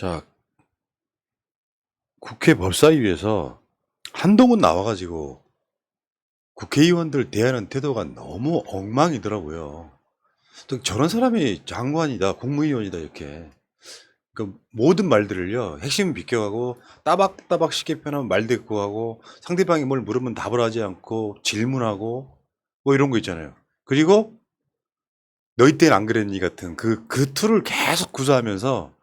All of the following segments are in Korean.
자, 국회 법사위에서 한동훈 나와가지고 국회의원들 대하는 태도가 너무 엉망이더라고요. 또 저런 사람이 장관이다, 국무위원이다 이렇게. 그 모든 말들을요 핵심 비껴가고 따박따박 쉽게 표현하면 말 대꾸 하고 상대방이 뭘 물으면 답을 하지 않고 질문하고 뭐 이런 거 있잖아요. 그리고 너희 때는 안 그랬니 같은 그 툴을 계속 구사하면서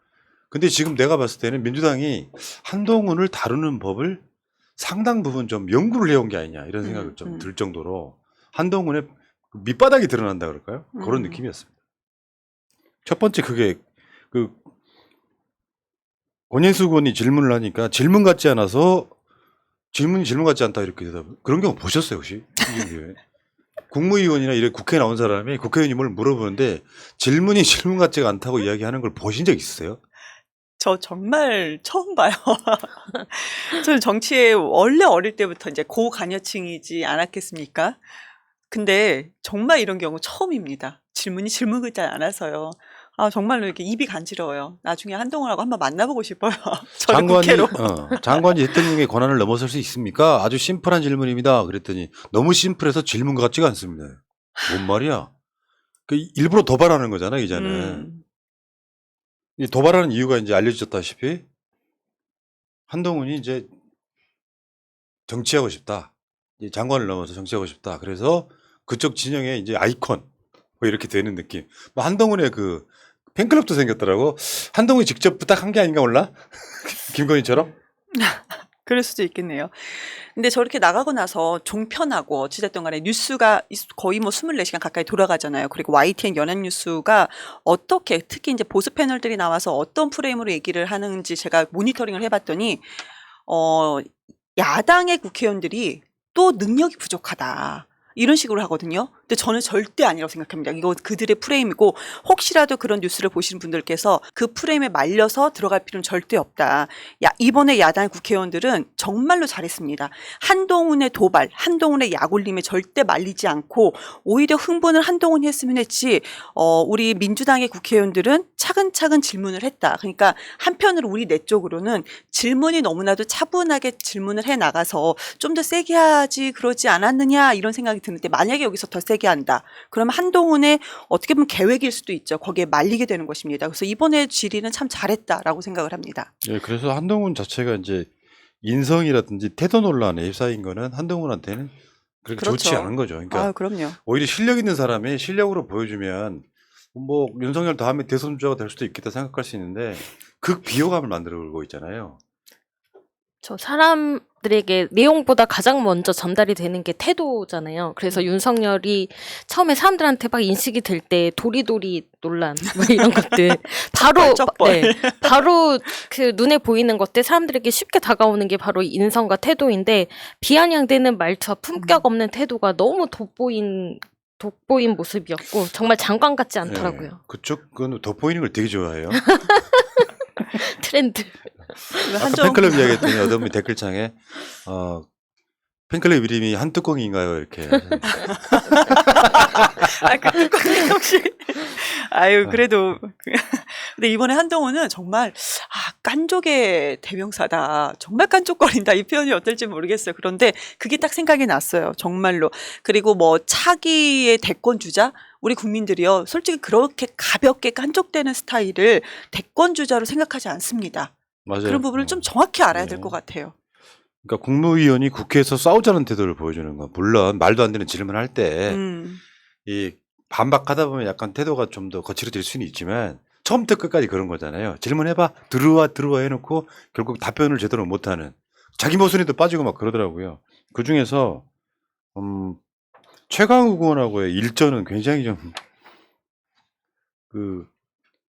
근데 지금 내가 봤을 때는 민주당이 한동훈을 다루는 법을 상당 부분 좀 연구를 해온 게 아니냐 이런 생각이 좀 들 정도로 한동훈의 밑바닥이 드러난다 그럴까요? 그런 느낌이었습니다. 첫 번째 그게 그 권인수 의원이 질문을 하니까 질문 같지 않아서 질문이 질문 같지 않다 이렇게 대답. 그런 경우 보셨어요 혹시? 국무위원이나 이런 국회에 나온 사람이 국회의원이 뭘 물어보는데 질문이 질문 같지가 않다고 이야기하는 걸 보신 적 있으세요? 저 정말 처음 봐요. 저는 정치에 원래 어릴 때부터 이제 고관여층이지 않았겠습니까? 근데 정말 이런 경우 처음입니다. 질문이 질문 같지 않아서요. 아, 정말로 이렇게 입이 간지러워요. 나중에 한동훈하고 한번 만나보고 싶어요. 저를 국회로. 장관이 대통령의 권한을 넘어설 수 있습니까? 아주 심플한 질문입니다. 그랬더니 너무 심플해서 질문 같지가 않습니다. 뭔 말이야? 그 일부러 도발하는 거잖아, 이제는. 이 도발하는 이유가 이제 알려졌다시피 한동훈이 이제 정치하고 싶다. 이제 장관을 넘어서 정치하고 싶다. 그래서 그쪽 진영의 이제 아이콘 뭐 이렇게 되는 느낌. 뭐 한동훈의 그 팬클럽도 생겼더라고. 한동훈이 직접 부탁한 게 아닌가 몰라? 김건희처럼? 그럴 수도 있겠네요. 근데 저렇게 나가고 나서 종편하고 어찌됐든 간에 뉴스가 거의 뭐 24시간 가까이 돌아가잖아요. 그리고 YTN 연합뉴스가 어떻게 특히 이제 보수 패널들이 나와서 어떤 프레임으로 얘기를 하는지 제가 모니터링을 해봤더니 야당의 국회의원들이 또 능력이 부족하다. 이런 식으로 하거든요. 근데 저는 절대 아니라고 생각합니다. 이거 그들의 프레임이고 혹시라도 그런 뉴스를 보시는 분들께서 그 프레임에 말려서 들어갈 필요는 절대 없다. 이번에 야당 국회의원들은 정말로 잘했습니다. 한동훈의 도발, 한동훈의 약올림에 절대 말리지 않고 오히려 흥분을 한동훈이 했으면 했지 우리 민주당의 국회의원들은 차근차근 질문을 했다. 그러니까 한편으로 우리 내 쪽으로는 질문이 너무나도 차분하게 질문을 해나가서 좀 더 세게 하지 그러지 않았느냐 이런 생각이 드는데 만약에 여기서 더 세게 한다. 그러면 한동훈의 어떻게 보면 계획일 수도 있죠. 거기에 말리게 되는 것입니다. 그래서 이번에 질의는 참 잘했다라고 생각을 합니다. 예, 그래서 한동훈 자체가 이제 인성이라든지 태도 논란에 휩싸인 거는 한동훈한테는 그렇게 그렇죠. 좋지 않은 거죠. 그러니까 그럼요. 오히려 실력 있는 사람이 실력으로 보여주면 뭐 윤석열 다음에 대선 주자가 될 수도 있겠다 생각할 수 있는데 극비호감을 만들고 있잖아요. 저 사람들에게 내용보다 가장 먼저 전달이 되는 게 태도잖아요. 그래서 윤석열이 처음에 사람들한테 막 인식이 될 때 도리도리 논란 뭐 이런 것들 바로 바로 그 눈에 보이는 것들 사람들에게 쉽게 다가오는 게 바로 인성과 태도인데 비아냥대는 말투와 품격 없는 태도가 너무 돋보인 모습이었고 정말 장관 같지 않더라고요. 네, 그건 돋보이는 걸 되게 좋아해요. 트렌드. 아까 팬클럽 이야기했더니 어떤 분이 댓글창에 팬클럽 이름이 한뚜껑인가요? 이렇게. 그 뚜껑이 혹시 그래도 근데 이번에 한동훈은 정말 깐족의 대명사다. 정말 깐족거린다. 이 표현이 어떨지 모르겠어요. 그런데 그게 딱 생각이 났어요. 정말로. 그리고 뭐 차기의 대권 주자 우리 국민들이요. 솔직히 그렇게 가볍게 깐족대는 스타일을 대권 주자로 생각하지 않습니다. 맞아요. 그런 부분을 좀 정확히 알아야 될 것 같아요. 그러니까 국무위원이 국회에서 싸우자는 태도를 보여주는 거. 물론 말도 안 되는 질문을 할 때 이 반박하다 보면 약간 태도가 좀 더 거칠어질 수는 있지만 처음부터 끝까지 그런 거잖아요. 질문해봐. 들어와 해놓고 결국 답변을 제대로 못하는 자기 모순에도 빠지고 막 그러더라고요. 그중에서 최강욱 의원하고의 일전은 굉장히 좀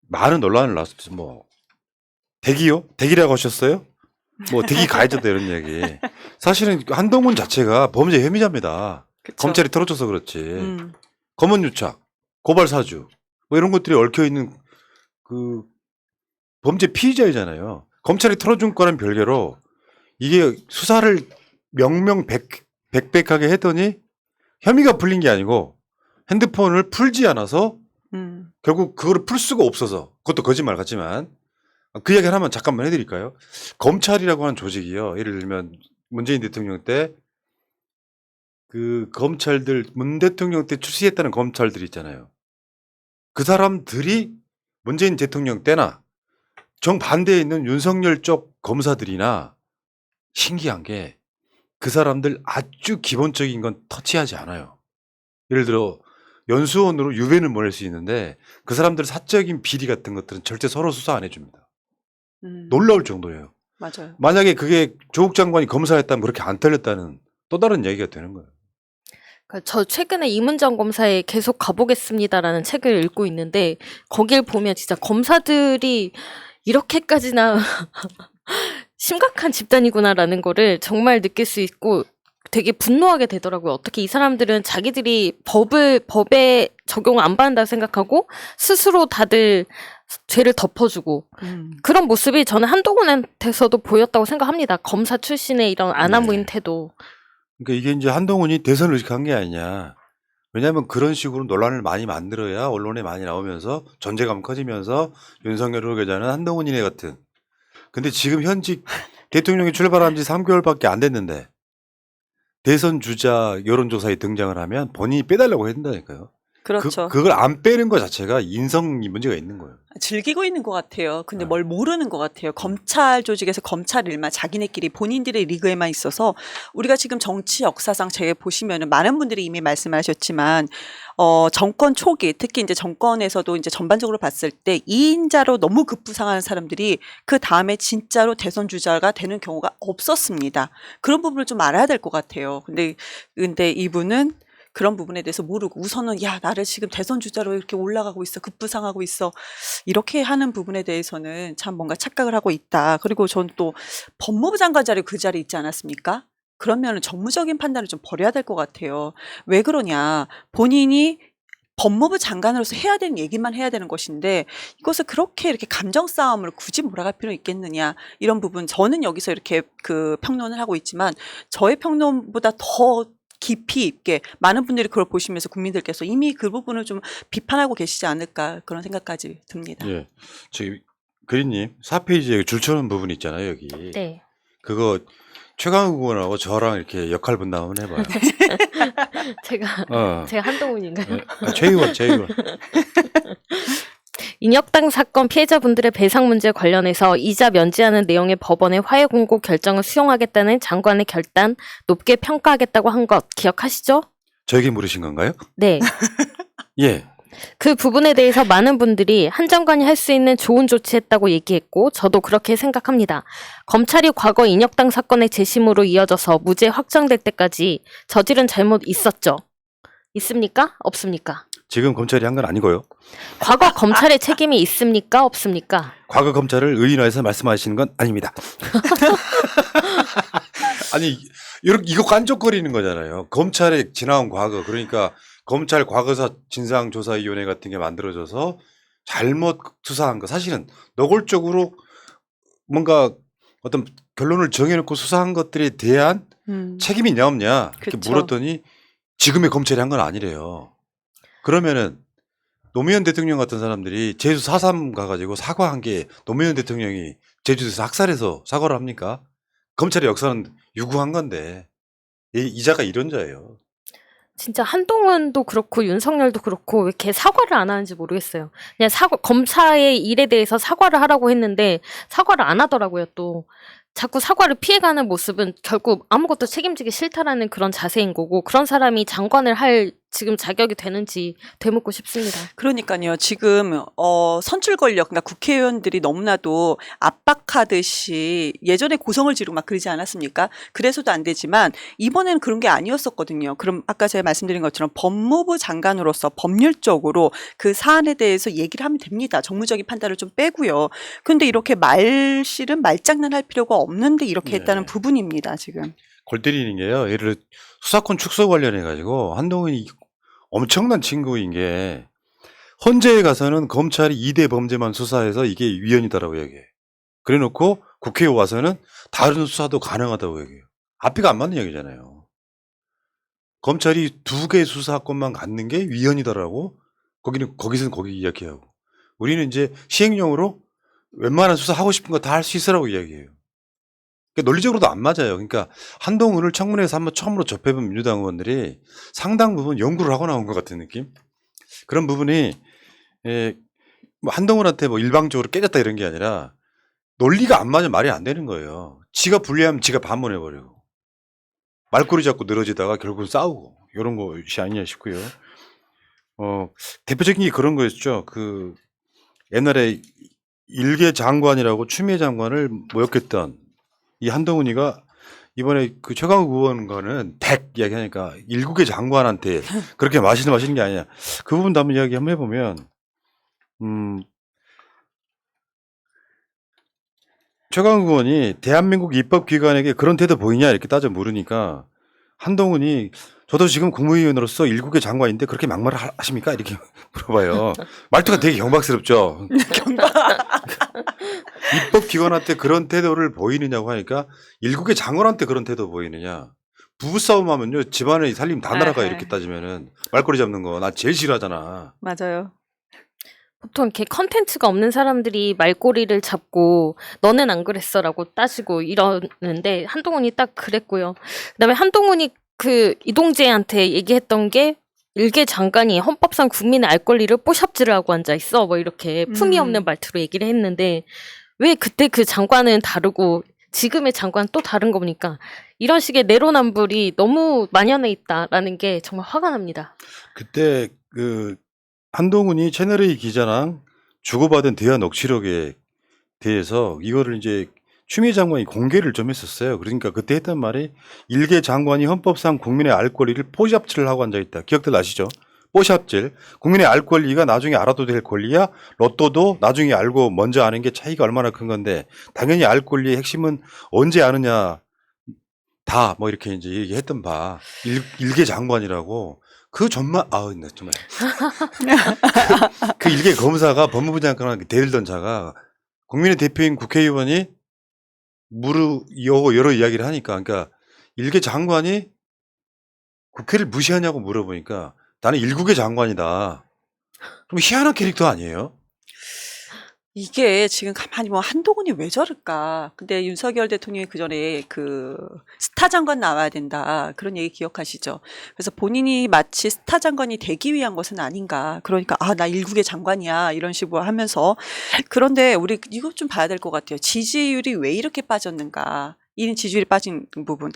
많은 논란을 낳았습니다. 뭐 대기요? 대기라고 하셨어요? 뭐 대기 가해졌다 이런 얘기. 사실은 한동훈 자체가 범죄 혐의자입니다. 그쵸. 검찰이 털어줘서 그렇지. 검언유착, 고발사주 뭐 이런 것들이 얽혀있는 그 범죄 피의자이잖아요. 검찰이 털어준 거는 별개로 이게 수사를 명명백백하게 했더니 혐의가 풀린 게 아니고 핸드폰을 풀지 않아서 결국 그거를 풀 수가 없어서 그것도 거짓말 같지만 그 이야기 하나만 잠깐만 해드릴까요? 검찰이라고 하는 조직이요. 예를 들면 문재인 대통령 때 그 검찰들, 문 대통령 때 출시했다는 검찰들 있잖아요. 그 사람들이 문재인 대통령 때나 정반대에 있는 윤석열 쪽 검사들이나 신기한 게 그 사람들 아주 기본적인 건 터치하지 않아요. 예를 들어 연수원으로 유배를 보낼 수 있는데 그 사람들 사적인 비리 같은 것들은 절대 서로 수사 안 해줍니다. 놀라울 정도예요. 맞아요. 만약에 그게 조국 장관이 검사였다면 그렇게 안 털렸다는 또 다른 얘기가 되는 거예요. 그러니까 저 최근에 이문정 검사에 계속 가보겠습니다라는 책을 읽고 있는데 거길 보면 진짜 검사들이 이렇게까지나 심각한 집단이구나라는 거를 정말 느낄 수 있고 되게 분노하게 되더라고요. 어떻게 이 사람들은 자기들이 법에 적용을 안 받는다 생각하고 스스로 다들 죄를 덮어주고 그런 모습이 저는 한동훈한테서도 보였다고 생각합니다. 검사 출신의 이런 아나무인 태도. 그러니까 이게 이제 한동훈이 대선을 의식한 게 아니냐. 왜냐하면 그런 식으로 논란을 많이 만들어야 언론에 많이 나오면서 존재감 커지면서 윤석열 후계자는 한동훈이네 같은. 근데 지금 현직 대통령이 출발한 지 3개월밖에 안 됐는데 대선 주자 여론조사에 등장을 하면 본인이 빼달라고 한다니까요. 그렇죠. 그걸 안 빼는 것 자체가 인성이 문제가 있는 거예요. 즐기고 있는 것 같아요. 근데 네. 뭘 모르는 것 같아요. 검찰 조직에서 검찰 일만 자기네끼리 본인들의 리그에만 있어서 우리가 지금 정치 역사상 제가 보시면은 많은 분들이 이미 말씀하셨지만 정권 초기 특히 이제 정권에서도 이제 전반적으로 봤을 때 2인자로 너무 급부상하는 사람들이 그 다음에 진짜로 대선 주자가 되는 경우가 없었습니다. 그런 부분을 좀 알아야 될 것 같아요. 근데 이분은 그런 부분에 대해서 모르고 우선은 야 나를 지금 대선 주자로 이렇게 올라가고 있어 급부상하고 있어 이렇게 하는 부분에 대해서는 참 뭔가 착각을 하고 있다. 그리고 저는 또 법무부 장관 자리 그 자리에 있지 않았습니까? 그러면 정무적인 판단을 좀 버려야 될 것 같아요. 왜 그러냐 본인이 법무부 장관으로서 해야 되는 얘기만 해야 되는 것인데 이것을 그렇게 이렇게 감정 싸움을 굳이 몰아갈 필요 있겠느냐 이런 부분 저는 여기서 이렇게 그 평론을 하고 있지만 저의 평론보다 더 깊이 있게 많은 분들이 그걸 보시면서 국민들께서 이미 그 부분을 좀 비판하고 계시지 않을까 그런 생각까지 듭니다. 예. 저기 그린님 4페이지에 줄쳐놓은 부분 있잖아요 여기. 네. 그거 최강욱 의원하고 저랑 이렇게 역할 분담 한번 해봐요. 제가 한동훈인가요? 네. 최의원. 인혁당 사건 피해자분들의 배상 문제 관련해서 이자 면제하는 내용의 법원의 화해 공고 결정을 수용하겠다는 장관의 결단 높게 평가하겠다고 한 것 기억하시죠? 저에게 물으신 건가요? 네. 예. 그 부분에 대해서 많은 분들이 한 장관이 할 수 있는 좋은 조치했다고 얘기했고 저도 그렇게 생각합니다. 검찰이 과거 인혁당 사건의 재심으로 이어져서 무죄 확정될 때까지 저지른 잘못 있었죠? 있습니까? 없습니까? 지금 검찰이 한 건 아니고요. 과거 검찰의 책임이 있습니까? 없습니까? 과거 검찰을 의인화해서 말씀하시는 건 아닙니다. 아니 이거 깐족거리는 거잖아요. 검찰의 지나온 과거 그러니까 검찰 과거사 진상조사위원회 같은 게 만들어져서 잘못 수사한 거 사실은 노골적으로 뭔가 어떤 결론을 정해놓고 수사한 것들에 대한 책임이 있냐 없냐 이렇게 그쵸. 물었더니 지금의 검찰이 한 건 아니래요. 그러면은 노무현 대통령 같은 사람들이 제주 4.3 가가지고 사과한 게 노무현 대통령이 제주도에서 학살해서 사과를 합니까? 검찰의 역사는 유구한 건데 이자가 이런 자예요. 진짜 한동훈도 그렇고 윤석열도 그렇고 왜 이렇게 사과를 안 하는지 모르겠어요. 그냥 검사의 일에 대해서 사과를 하라고 했는데 사과를 안 하더라고요. 또 자꾸 사과를 피해가는 모습은 결국 아무것도 책임지기 싫다라는 그런 자세인 거고 그런 사람이 장관을 할 지금 자격이 되는지 되묻고 싶습니다. 그러니까요. 지금 선출 권력, 그러니까 국회의원들이 너무나도 압박하듯이 예전에 고성을 지르고 막 그러지 않았습니까? 그래서도 안 되지만 이번에는 그런 게 아니었었거든요. 그럼 아까 제가 말씀드린 것처럼 법무부 장관으로서 법률적으로 그 사안에 대해서 얘기를 하면 됩니다. 정무적인 판단을 좀 빼고요. 근데 이렇게 말실은 말장난할 필요가 없는데 이렇게 했다는 네. 부분입니다. 지금. 골 때리는 게요. 예를 들어 수사권 축소 관련해 가지고 한동훈이 엄청난 친구인 게 헌재에 가서는 검찰이 2대 범죄만 수사해서 이게 위헌이다라고 얘기해. 그래 놓고 국회에 와서는 다른 수사도 가능하다고 얘기해요. 앞뒤가 안 맞는 얘기잖아요. 검찰이 2개 수사권만 갖는 게 위헌이다라고 거기서는 거기 이야기하고 우리는 이제 시행령으로 웬만한 수사 하고 싶은 거 다 할 수 있으라고 이야기해요. 그러니까 논리적으로도 안 맞아요. 그러니까 한동훈을 청문회에서 한번 처음으로 접해본 민주당 의원들이 상당 부분 연구를 하고 나온 것 같은 느낌? 그런 부분이 뭐 한동훈한테 뭐 일방적으로 깨졌다 이런 게 아니라 논리가 안 맞으면 말이 안 되는 거예요. 지가 불리하면 지가 반문해버리고 말꼬리 잡고 늘어지다가 결국은 싸우고 이런 것이 아니냐 싶고요. 대표적인 게 그런 거였죠. 그 옛날에 일개 장관이라고 추미애 장관을 모욕했던 이 한동훈이가 이번에 그 최강욱 의원과는 100 이야기하니까 일국의 장관한테 그렇게 마시는 게 아니냐. 그 부분도 한번 이야기 한번 해보면 최강욱 의원이 대한민국 입법기관에게 그런 태도 보이냐 이렇게 따져 물으니까 한동훈이 저도 지금 국무위원으로서 일국의 장관인데 그렇게 막말을 하십니까? 이렇게 물어봐요. 말투가 되게 경박스럽죠. 입법기관한테 그런 태도를 보이느냐고 하니까 일국의 장관한테 그런 태도 보이느냐. 부부싸움 하면요. 집안의 살림 다 날아가 이렇게 따지면은 말꼬리 잡는 거 나 제일 싫어하잖아. 맞아요. 보통 이렇게 컨텐츠가 없는 사람들이 말꼬리를 잡고 너는 안 그랬어라고 따지고 이러는데 한동훈이 딱 그랬고요. 그다음에 한동훈이 그 이동재한테 얘기했던 게 일개 장관이 헌법상 국민의 알 권리를 뽀샵질을 하고 앉아 있어 뭐 이렇게 품위 없는 말투로 얘기를 했는데 왜 그때 그 장관은 다르고 지금의 장관 또 다른 거 보니까 이런 식의 내로남불이 너무 만연해 있다라는 게 정말 화가 납니다. 그때 그 한동훈이 채널A 기자랑 주고받은 대화 녹취록에 대해서 이거를 이제 추미애 장관이 공개를 좀 했었어요. 그러니까 그때 했던 말이 일개 장관이 헌법상 국민의 알 권리를 포샵질을 하고 앉아있다. 기억들 나시죠? 포샵질. 국민의 알 권리가 나중에 알아도 될 권리야. 로또도 나중에 알고 먼저 아는 게 차이가 얼마나 큰 건데 당연히 알 권리의 핵심은 언제 아느냐. 다 뭐 이렇게 이제 얘기했던 바 일개 장관이라고 그 정말 네, 정말 그 일개 검사가 법무부 장관한테 대들던 자가 국민의 대표인 국회의원이 여러 이야기를 하니까 그러니까 일개 장관이 국회를 무시하냐고 물어보니까 나는 일국의 장관이다. 좀 희한한 캐릭터 아니에요? 이게 지금 가만히 보면 한동훈이 왜 저럴까? 근데 윤석열 대통령이 그전에 그 스타 장관 나와야 된다. 그런 얘기 기억하시죠? 그래서 본인이 마치 스타 장관이 되기 위한 것은 아닌가. 그러니까 나 일국의 장관이야. 이런 식으로 하면서. 그런데 우리 이거 좀 봐야 될 것 같아요. 지지율이 왜 이렇게 빠졌는가? 이 지지율이 빠진 부분.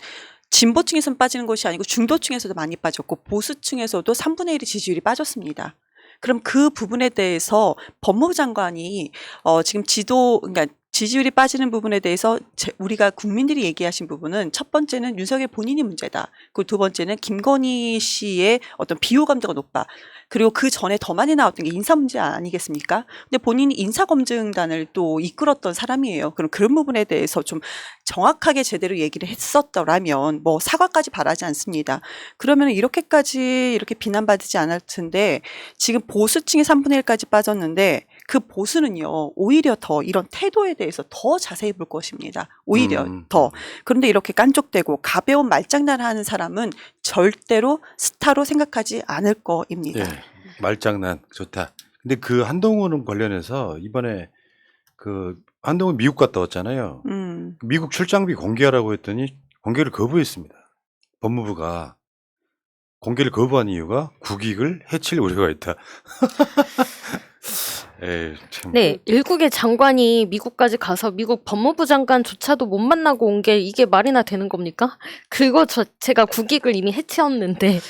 진보층에서는 빠지는 것이 아니고 중도층에서도 많이 빠졌고 보수층에서도 3분의 1의 지지율이 빠졌습니다. 그럼 그 부분에 대해서 법무부 장관이 지금 그러니까 지지율이 빠지는 부분에 대해서 우리가 국민들이 얘기하신 부분은 첫 번째는 윤석열 본인이 문제다. 그리고 두 번째는 김건희 씨의 어떤 비호 감도가 높아. 그리고 그 전에 더 많이 나왔던 게 인사 문제 아니겠습니까? 근데 본인이 인사검증단을 또 이끌었던 사람이에요. 그럼 그런 부분에 대해서 좀 정확하게 제대로 얘기를 했었더라면 뭐 사과까지 바라지 않습니다. 그러면 이렇게까지 이렇게 비난받지 않을 텐데 지금 보수층의 3분의 1까지 빠졌는데 그 보수는요 오히려 더 이런 태도에 대해서 더 자세히 볼 것입니다. 오히려 더. 그런데 이렇게 깐족대고 가벼운 말장난을 하는 사람은 절대로 스타로 생각하지 않을 거입니다. 예, 말장난 좋다. 근데 그 한동훈 관련해서 이번에 그 한동훈 미국 갔다 왔잖아요. 미국 출장비 공개하라고 했더니 공개를 거부했습니다. 법무부가 공개를 거부한 이유가 국익을 해칠 우려가 있다. 에이, 참. 네, 일국의 장관이 미국까지 가서 미국 법무부 장관조차도 못 만나고 온 게 이게 말이나 되는 겁니까? 그거 제가 국익을 이미 해치웠는데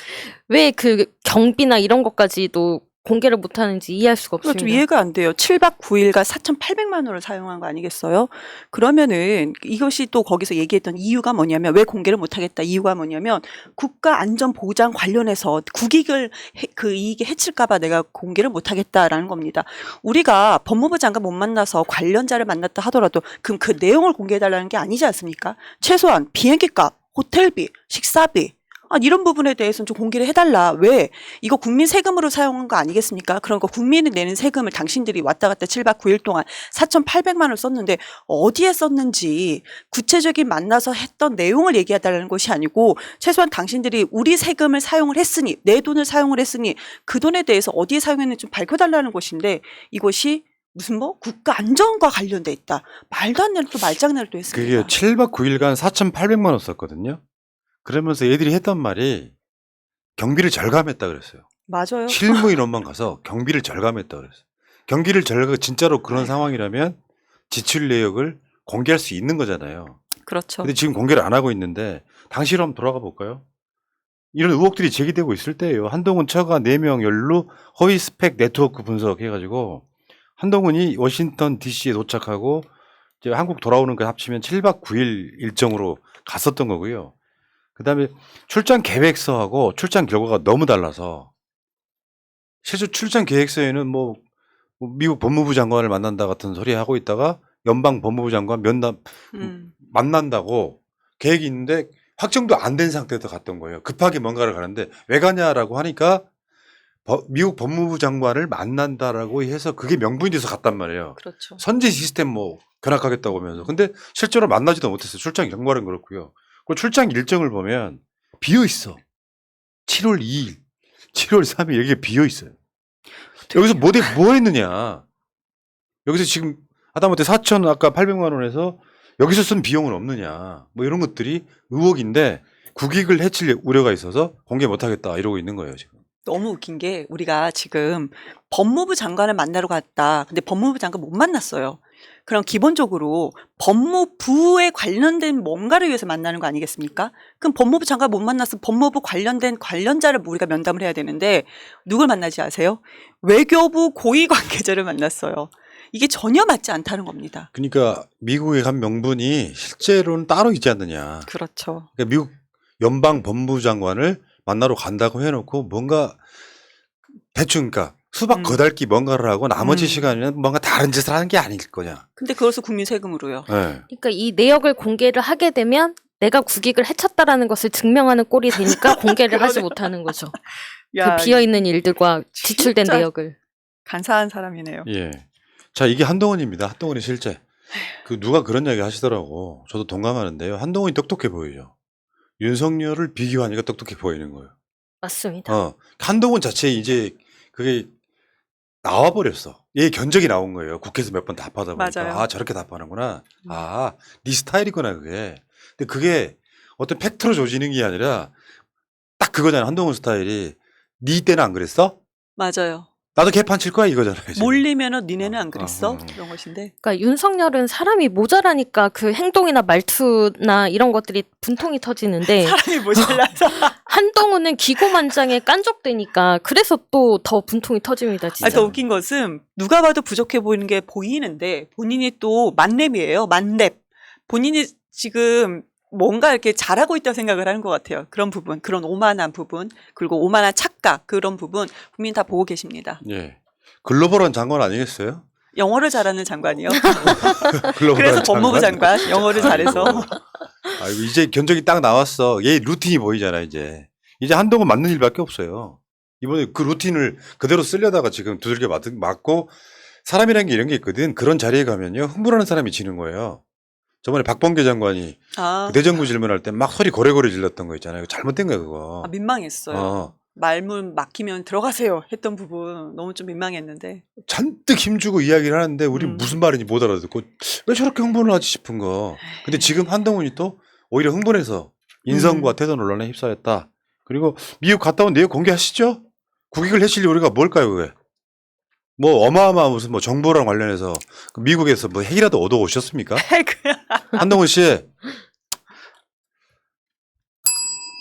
왜 그 경비나 이런 것까지도 공개를 못 하는지 이해할 수가 그거 없습니다. 좀 이해가 안 돼요. 7박 9일간 4,800만 원을 사용한 거 아니겠어요? 그러면은 이것이 또 거기서 얘기했던 이유가 뭐냐면 왜 공개를 못 하겠다 이유가 뭐냐면 국가 안전 보장 관련해서 국익을 그 이익에 해칠까 봐 내가 공개를 못 하겠다라는 겁니다. 우리가 법무부 장관 못 만나서 관련자를 만났다 하더라도 그럼 그 내용을 공개해 달라는 게 아니지 않습니까? 최소한 비행기 값, 호텔비, 식사비 이런 부분에 대해서는 좀 공개를 해달라. 왜? 이거 국민 세금으로 사용한 거 아니겠습니까? 그런 거 국민이 내는 세금을 당신들이 왔다 갔다 7박 9일 동안 4,800만 원을 썼는데 어디에 썼는지 구체적인 만나서 했던 내용을 얘기해달라는 것이 아니고 최소한 당신들이 우리 세금을 사용을 했으니 내 돈을 사용을 했으니 그 돈에 대해서 어디에 사용했는지 좀 밝혀달라는 것인데 이것이 무슨 뭐 국가 안전과 관련돼 있다. 말도 안 되는 또 말장난을 또 했습니다. 그게 7박 9일간 4,800만 원 썼거든요. 그러면서 애들이 했던 말이 경비를 절감했다 그랬어요. 맞아요. 실무 인원만 가서 경비를 절감했다 그랬어요. 경비를 절감 진짜로 그런 상황이라면 지출 내역을 공개할 수 있는 거잖아요. 그렇죠. 근데 지금 공개를 안 하고 있는데 당시로 한번 돌아가 볼까요? 이런 의혹들이 제기되고 있을 때예요. 한동훈 처가 4명 연루 허위 스펙 네트워크 분석해가지고 한동훈이 워싱턴 DC에 도착하고 이제 한국 돌아오는 거 합치면 7박 9일 일정으로 갔었던 거고요. 그다음에 출장 계획서하고 출장 결과가 너무 달라서 실제 출장 계획서에는 뭐 미국 법무부 장관을 만난다 같은 소리 하고 있다가 연방 법무부 장관 만난다고 계획이 있는데 확정도 안 된 상태에서 갔던 거예요. 급하게 뭔가를 가는데 왜 가냐라고 하니까 미국 법무부 장관을 만난다라고 해서 그게 명분이 돼서 갔단 말이에요. 그렇죠. 선제 시스템 뭐 견학하겠다고 하면서. 근데 실제로 만나지도 못했어요. 출장 경과는 그렇고요. 그 출장 일정을 보면 비어 있어. 7월 2일, 7월 3일 이렇게 비어 있어요. 여기서 뭐 했느냐. 여기서 지금 하다못해 4천 아까 800만 원에서 여기서 쓴 비용은 없느냐. 뭐 이런 것들이 의혹인데 국익을 해칠 우려가 있어서 공개 못하겠다 이러고 있는 거예요 지금. 너무 웃긴 게 우리가 지금 법무부 장관을 만나러 갔다. 근데 법무부 장관 못 만났어요. 그럼 기본적으로 법무부에 관련된 뭔가를 위해서 만나는 거 아니겠습니까? 그럼 법무부 장관 못 만나서 법무부 관련된 관련자를 우리가 면담을 해야 되는데 누굴 만나지 아세요? 외교부 고위 관계자를 만났어요. 이게 전혀 맞지 않다는 겁니다. 그러니까 미국에 간 명분이 실제로는 따로 있지 않느냐. 그렇죠. 그러니까 미국 연방 법무부 장관을 만나러 간다고 해놓고 뭔가 대충 그러니까 수박 거달기 뭔가를 하고 나머지 시간에는 뭔가 다른 짓을 하는 게 아닐 거냐. 근데 그것을 국민 세금으로요. 네. 그러니까 이 내역을 공개를 하게 되면 내가 국익을 해쳤다라는 것을 증명하는 꼴이 되니까 공개를 하지 못하는 거죠. 야, 그 비어있는 일들과 지출된 진짜 내역을. 간사한 사람이네요. 예. 자, 이게 한동훈입니다. 한동훈이 실제. 그 누가 그런 이야기 하시더라고. 저도 동감하는데요. 한동훈이 똑똑해 보이죠. 윤석열을 비교하니까 똑똑해 보이는 거예요. 맞습니다. 한동훈 자체에 이제 그게 나와버렸어. 얘 견적이 나온 거예요. 국회에서 몇 번 답하다 보니까. 맞아요. 아, 저렇게 답하는구나. 아, 네 스타일이구나, 그게. 근데 그게 어떤 팩트로 조지는 게 아니라 딱 그거잖아. 한동훈 스타일이. 네 때는 안 그랬어? 맞아요. 나도 개판 칠 거야, 이거잖아요. 지금. 몰리면은 니네는 안 그랬어? 이런 것인데. 그러니까 윤석열은 사람이 모자라니까 그 행동이나 말투나 이런 것들이 분통이 터지는데 사람이 모자라서. 한동훈은 기고만장에 깐족되니까 그래서 또 더 분통이 터집니다. 진짜. 더 웃긴 것은 누가 봐도 부족해 보이는 게 보이는데 본인이 또 만렙이에요. 만렙. 본인이 지금 뭔가 이렇게 잘하고 있다고 생각을 하는 것 같아요. 그런 부분, 그런 오만한 부분, 그리고 오만한 착각, 그런 부분 국민 다 보고 계십니다. 예. 글로벌한 장관 아니겠어요? 영어를 잘하는 장관이요. 글로벌한 그래서 법무부 장관, 영어를 잘해서. 아이고, 이제 견적이 딱 나왔어. 얘 루틴이 보이잖아, 이제. 이제 한동훈 맞는 일밖에 없어요. 이번에 그 루틴을 그대로 쓰려다가 지금 두들겨 맞고 사람이라는 게 이런 게 있거든. 그런 자리에 가면요. 흥분하는 사람이 지는 거예요. 저번에 박범계 장관이 그 대정부 질문할 때 막 소리 고래고래 질렀던 거 있잖아요. 잘못된 거야, 그거. 민망했어요. 말문 막히면 들어가세요 했던 부분 너무 좀 민망했는데. 잔뜩 힘주고 이야기를 하는데 우린 무슨 말인지 못 알아듣고 왜 저렇게 흥분을 하지 싶은 거. 근데 지금 한동훈이 또 오히려 흥분해서 인성과 태도 논란에 휩싸였다. 그리고 미국 갔다 온 내용 공개하시죠? 국익을 해칠 우리가 뭘까요, 그게? 뭐 어마어마한 무슨 뭐 정보랑 관련해서 미국에서 뭐 핵이라도 얻어 오셨습니까? 한동훈 씨